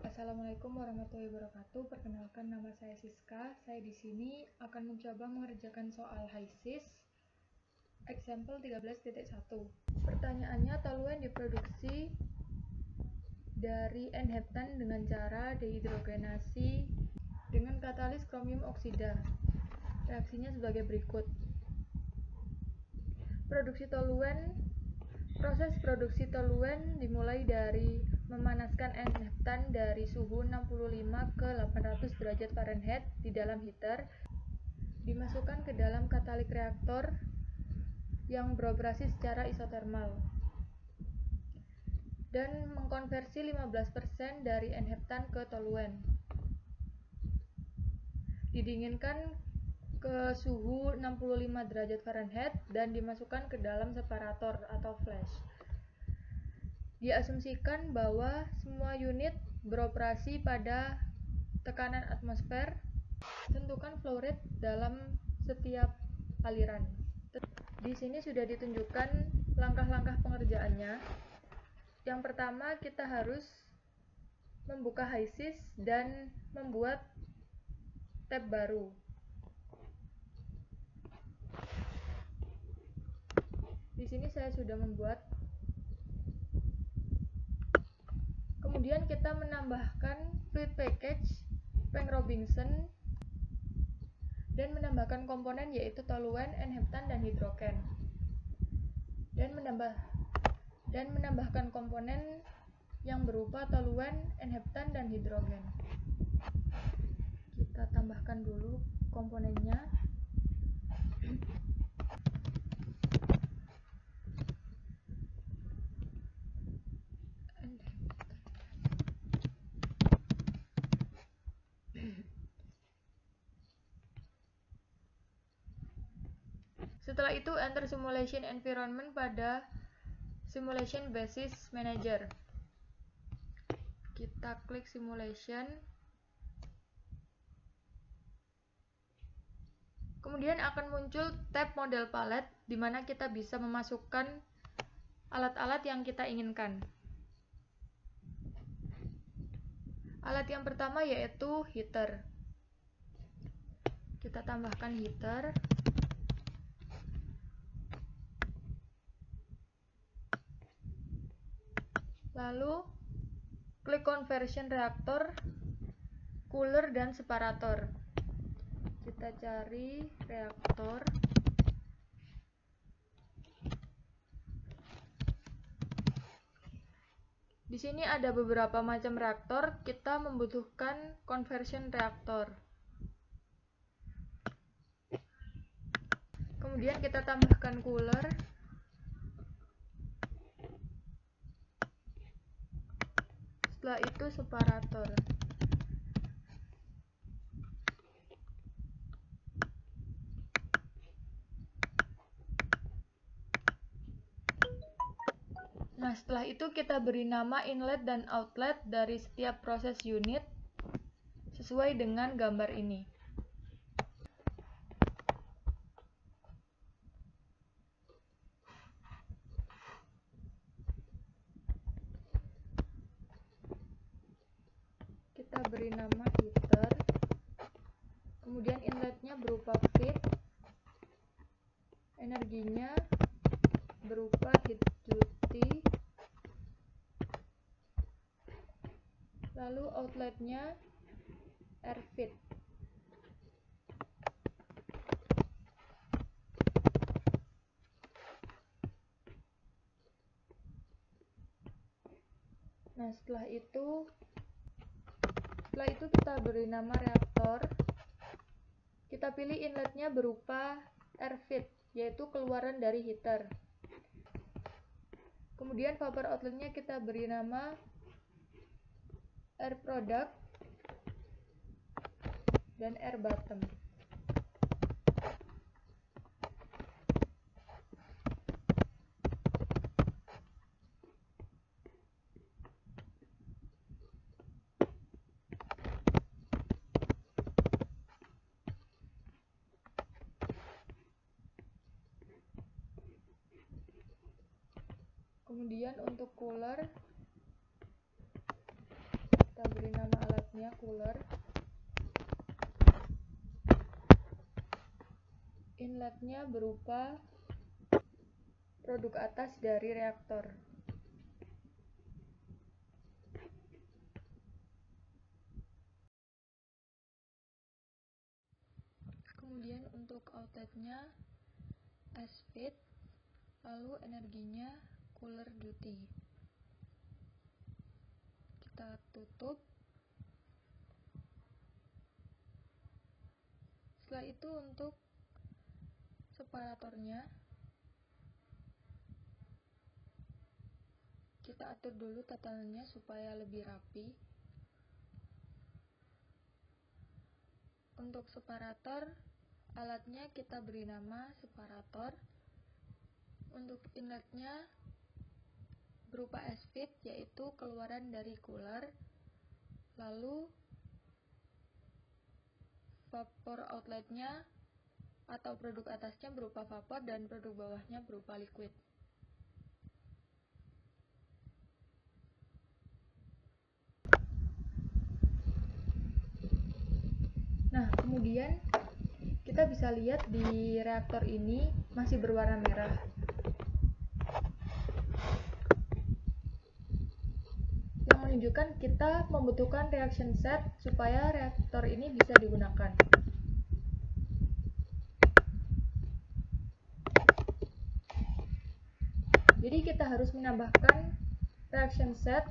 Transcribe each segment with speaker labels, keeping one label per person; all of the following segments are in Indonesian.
Speaker 1: Assalamualaikum warahmatullahi wabarakatuh. Perkenalkan, nama saya Siska. Saya di sini akan mencoba mengerjakan soal HISIS example 13.1. Pertanyaannya, toluen diproduksi dari N-heptan dengan cara dehidrogenasi dengan katalis kromium oksida. Reaksinya sebagai berikut. Proses produksi toluen dimulai dari memanaskan N-heptan dari suhu 65 ke 800 derajat Fahrenheit di dalam heater, dimasukkan ke dalam katalik reaktor yang beroperasi secara isotermal, dan mengkonversi 15% dari N-heptan ke toluen. Didinginkan ke suhu 65 derajat Fahrenheit dan dimasukkan ke dalam separator atau flash. Diasumsikan bahwa semua unit beroperasi pada tekanan atmosfer. Tentukan flow rate dalam setiap aliran. Di sini sudah ditunjukkan langkah-langkah pengerjaannya. Yang pertama, kita harus membuka HISIS dan membuat tab baru. Di sini saya sudah membuat. Kemudian kita menambahkan fluid package Frank Robinson dan menambahkan komponen yaitu toluen, N-heptan, dan hidrogen. Dan menambahkan komponen yang berupa toluen, N-heptan, dan hidrogen. Kita tambahkan dulu komponennya. Setelah itu, enter simulation environment pada simulation basis manager. Kita klik simulation. Kemudian akan muncul tab model palette di mana kita bisa memasukkan alat-alat yang kita inginkan. Alat yang pertama yaitu heater. Kita tambahkan heater. Lalu klik conversion reaktor, cooler, dan separator. Kita cari reaktor. Di sini ada beberapa macam reaktor, kita membutuhkan conversion reaktor. Kemudian kita tambahkan cooler. Setelah itu separator. Nah, setelah itu kita beri nama inlet dan outlet dari setiap proses unit sesuai dengan gambar ini. Kita beri nama heater. Kemudian inletnya berupa feed. Energinya berupa heat duty. Lalu outletnya air feed. Nah, setelah itu kita beri nama reaktor. Kita pilih inletnya berupa air feed, yaitu keluaran dari heater. Kemudian vapor outletnya kita beri nama air product dan air bottom. Kemudian untuk cooler dalamnya cooler, inletnya berupa produk atas dari reaktor. Kemudian untuk outletnya S-feed, lalu energinya cooler duty. Kita tutup. Setelah itu untuk separatornya kita atur dulu tataannya supaya lebih rapi. Untuk separator, alatnya kita beri nama separator. Untuk inletnya berupa S-feed, yaitu keluaran dari cooler. Lalu vapor outletnya atau produk atasnya berupa vapor dan produk bawahnya berupa liquid. Nah, kemudian kita bisa lihat di reaktor ini masih berwarna merah. Yang menunjukkan kita membutuhkan reaction set supaya reaktor ini bisa digunakan. Jadi kita harus menambahkan reaction set.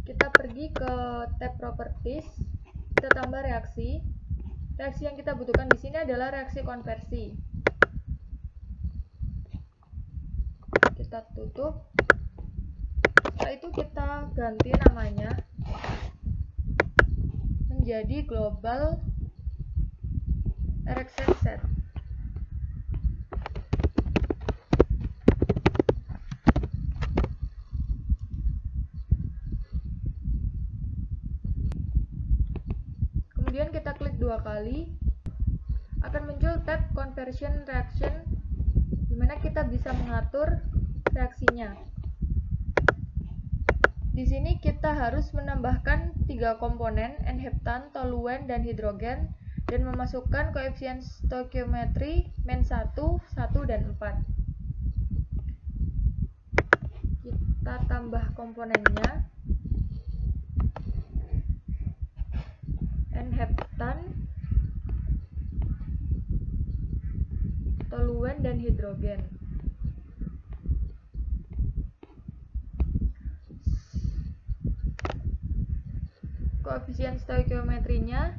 Speaker 1: Kita pergi ke tab properties, kita tambah reaksi. Reaksi yang kita butuhkan di sini adalah reaksi konversi. Kita tutup. Setelah itu kita ganti namanya menjadi global reaction set. Kemudian kita klik 2 kali, akan muncul tab conversion reaction, di mana kita bisa mengatur reaksinya. Di sini kita harus menambahkan 3 komponen, enheptan, toluen, dan hidrogen, dan memasukkan koefisien stoikiometri -1, 1, dan 4. Kita tambah komponennya. Enheptan, toluen, dan hidrogen. Koefisien stoikiometrinya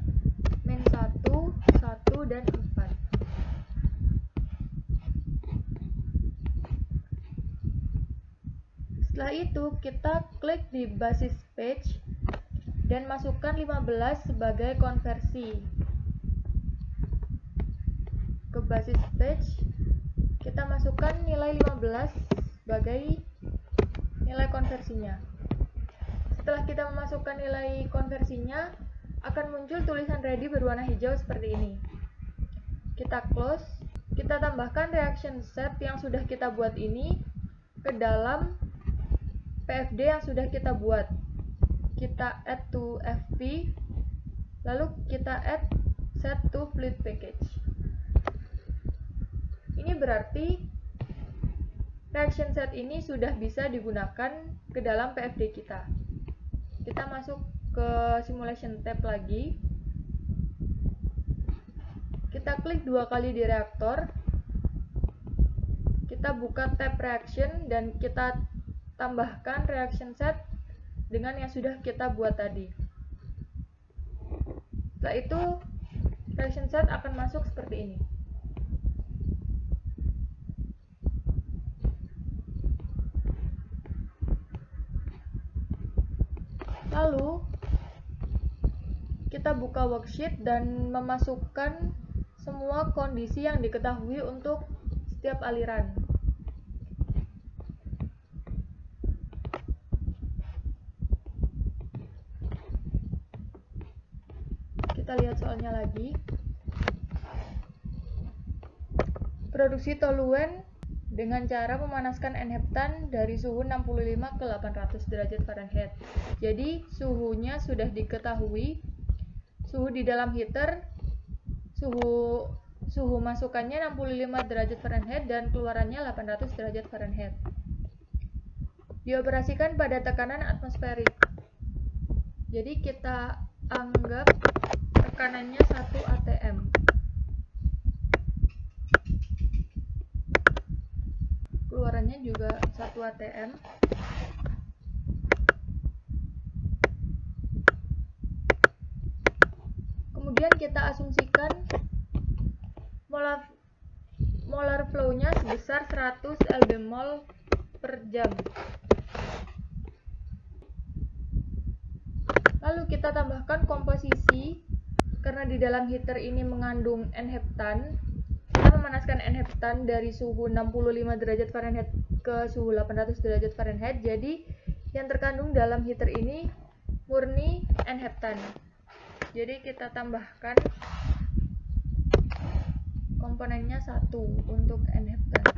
Speaker 1: -1, 1, dan 4. Setelah itu kita klik di basis page dan masukkan 15 sebagai konversi. Ke basis page kita masukkan nilai 15 sebagai nilai konversinya. Setelah kita memasukkan nilai konversinya, akan muncul tulisan ready berwarna hijau seperti ini. Kita close, kita tambahkan reaction set yang sudah kita buat ini ke dalam PFD yang sudah kita buat. Kita add to FP, lalu kita add set to fluid package. Ini berarti reaction set ini sudah bisa digunakan ke dalam PFD kita. Kita masuk ke simulation tab lagi. Kita klik 2 kali di reaktor. Kita buka tab reaction dan kita tambahkan reaction set dengan yang sudah kita buat tadi. Setelah itu reaction set akan masuk seperti ini. Lalu kita buka worksheet dan memasukkan semua kondisi yang diketahui untuk setiap aliran. Kita lihat soalnya lagi. Produksi toluen dengan cara memanaskan enheptan dari suhu 65 ke 800 derajat Fahrenheit. Jadi suhunya sudah diketahui, suhu di dalam heater, suhu masukannya 65 derajat Fahrenheit dan keluarannya 800 derajat Fahrenheit. Dioperasikan pada tekanan atmosferik. Jadi kita anggap tekanannya 1 atm. Keluarannya juga 1 atm. Kemudian kita asumsikan molar flow-nya sebesar 100 lbmol per jam. Lalu kita tambahkan komposisi, karena di dalam heater ini mengandung enheptan. Kita memanaskan enheptan dari suhu 65 derajat Fahrenheit ke suhu 800 derajat Fahrenheit. Jadi yang terkandung dalam heater ini murni enheptan. Jadi kita tambahkan komponennya 1 untuk enheptan.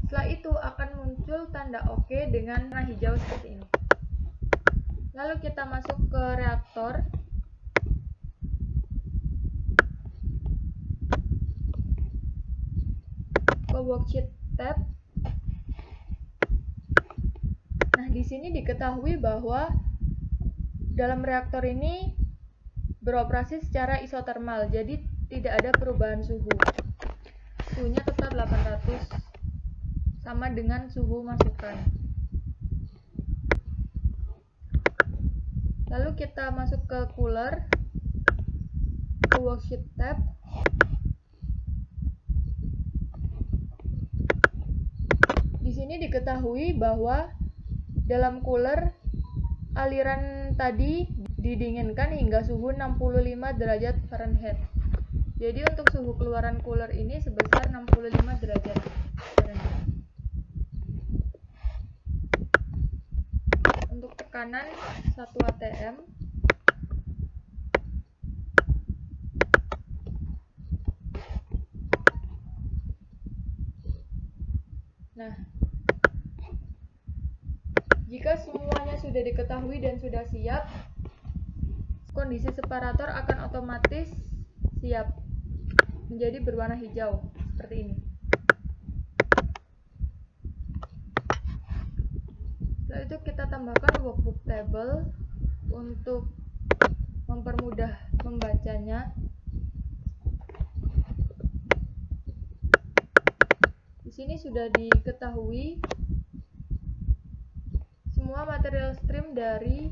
Speaker 1: Setelah itu akan muncul tanda OK dengan warna hijau seperti ini. Lalu kita masuk ke reaktor. Ke worksheet tab. Nah, di sini diketahui bahwa dalam reaktor ini beroperasi secara isotermal, jadi tidak ada perubahan suhu. Suhunya tetap 800, sama dengan suhu masukan. Lalu kita masuk ke cooler, ke worksheet tab. Di sini diketahui bahwa dalam cooler aliran tadi didinginkan hingga suhu 65 derajat Fahrenheit. Jadi untuk suhu keluaran cooler ini sebesar 65 derajat Fahrenheit. Untuk tekanan 1 atm. Nah, jika semuanya sudah diketahui dan sudah siap, kondisi separator akan otomatis siap menjadi berwarna hijau seperti ini. Setelah itu kita tambahkan workbook table untuk mempermudah membacanya. Di sini sudah diketahui semua material stream dari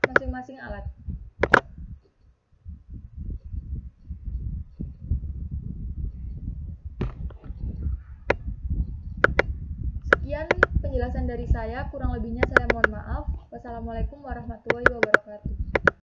Speaker 1: masing-masing alat. Sekian penjelasan dari saya, kurang lebihnya saya mohon maaf. Wassalamualaikum warahmatullahi wabarakatuh.